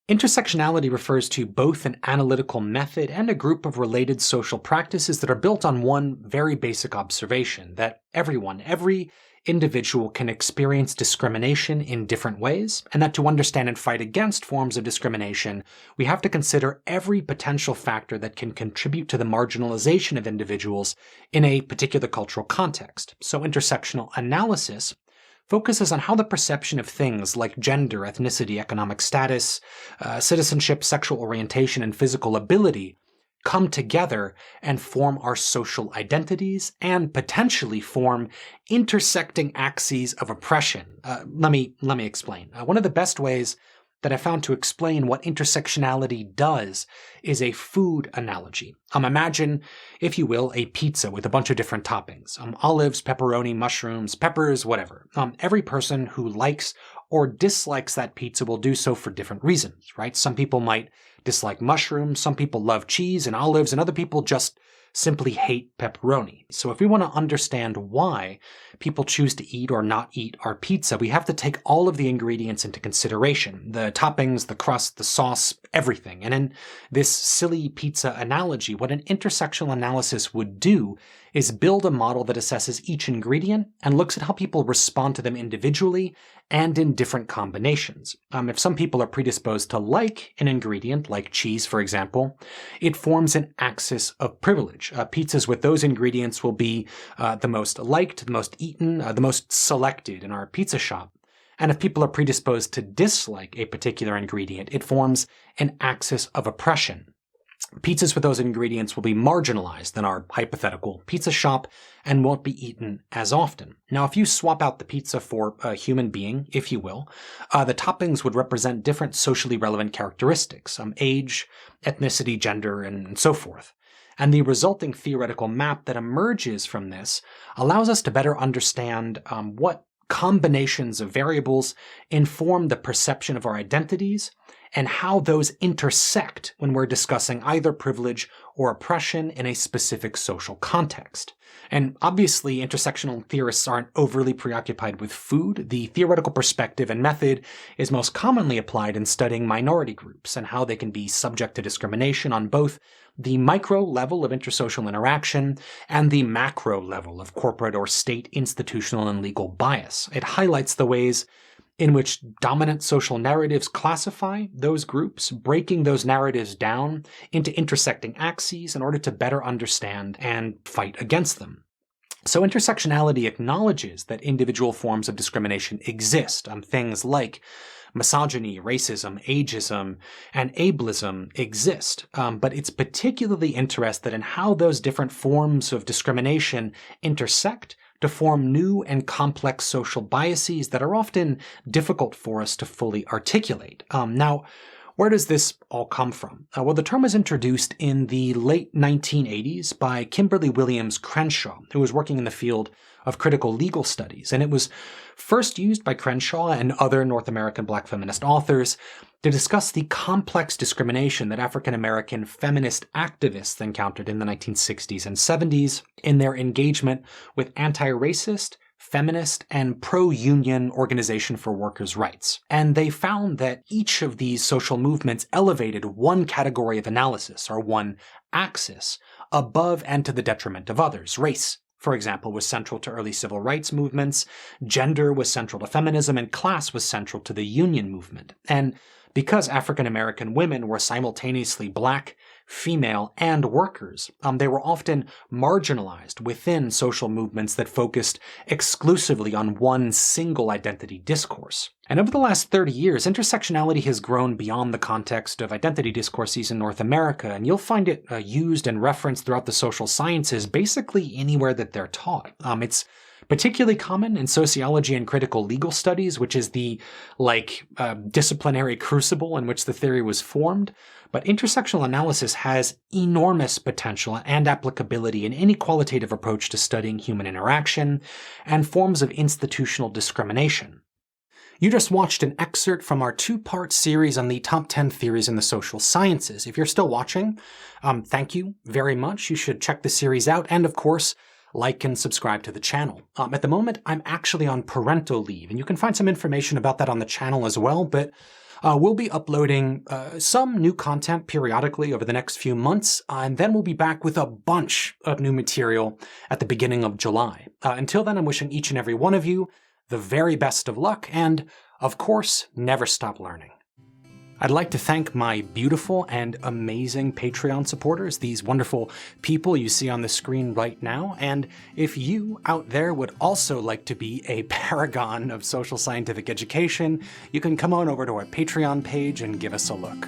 Intersectionality refers to both an analytical method and a group of related social practices that are built on one very basic observation, that every individual can experience discrimination in different ways, and that to understand and fight against forms of discrimination, we have to consider every potential factor that can contribute to the marginalization of individuals in a particular cultural context. So intersectional analysis focuses on how the perception of things like gender, ethnicity, economic status, citizenship, sexual orientation, and physical ability come together and form our social identities and potentially form intersecting axes of oppression. Let me explain. One of the best ways that I found to explain what intersectionality does is a food analogy. Imagine, if you will, a pizza with a bunch of different toppings. Olives, pepperoni, mushrooms, peppers, whatever. Every person who likes or dislikes that pizza will do so for different reasons, right? Some people might dislike mushrooms, some people love cheese and olives, and other people just simply hate pepperoni. So if we want to understand why people choose to eat or not eat our pizza, we have to take all of the ingredients into consideration. The toppings, the crust, the sauce, everything. And in this silly pizza analogy, what an intersectional analysis would do is build a model that assesses each ingredient and looks at how people respond to them individually and in different combinations. If some people are predisposed to like an ingredient, like cheese, for example, it forms an axis of privilege. Pizzas with those ingredients will be the most liked, the most eaten, the most selected in our pizza shop. And if people are predisposed to dislike a particular ingredient, it forms an axis of oppression. Pizzas with those ingredients will be marginalized in our hypothetical pizza shop and won't be eaten as often. Now, if you swap out the pizza for a human being, if you will, the toppings would represent different socially relevant characteristics, age, ethnicity, gender, and so forth. And the resulting theoretical map that emerges from this allows us to better understand what combinations of variables inform the perception of our identities and how those intersect when we're discussing either privilege or oppression in a specific social context. And obviously, intersectional theorists aren't overly preoccupied with food. The theoretical perspective and method is most commonly applied in studying minority groups and how they can be subject to discrimination on both the micro level of intersocial interaction and the macro level of corporate or state institutional and legal bias. It highlights the ways in which dominant social narratives classify those groups, breaking those narratives down into intersecting axes in order to better understand and fight against them. So intersectionality acknowledges that individual forms of discrimination exist. Things like misogyny, racism, ageism, and ableism exist, but it's particularly interested in how those different forms of discrimination intersect to form new and complex social biases that are often difficult for us to fully articulate. Now, where does this all come from? Well, the term was introduced in the late 1980s by Kimberly Williams Crenshaw, who was working in the field of critical legal studies, and it was first used by Crenshaw and other North American Black feminist authors to discuss the complex discrimination that African American feminist activists encountered in the 1960s and 70s in their engagement with anti-racist, feminist, and pro-union organization for workers' rights. And they found that each of these social movements elevated one category of analysis, or one axis, above and to the detriment of others. Race, for example, was central to early civil rights movements, gender was central to feminism, and class was central to the union movement. And because African American women were simultaneously Black, female, and workers, they were often marginalized within social movements that focused exclusively on one single identity discourse. And over the last 30 years, intersectionality has grown beyond the context of identity discourses in North America, and you'll find it used and referenced throughout the social sciences basically anywhere that they're taught. It's particularly common in sociology and critical legal studies, which is the disciplinary crucible in which the theory was formed. But intersectional analysis has enormous potential and applicability in any qualitative approach to studying human interaction and forms of institutional discrimination. You just watched an excerpt from our two-part series on the top 10 theories in the social sciences. If you're still watching, thank you very much. You should check the series out and, of course, like and subscribe to the channel. At the moment, I'm actually on parental leave, and you can find some information about that on the channel as well, but We'll be uploading some new content periodically over the next few months, and then we'll be back with a bunch of new material at the beginning of July. Until then, I'm wishing each and every one of you the very best of luck, and, of course, never stop learning. I'd like to thank my beautiful and amazing Patreon supporters, these wonderful people you see on the screen right now, and if you out there would also like to be a paragon of social scientific education, you can come on over to our Patreon page and give us a look.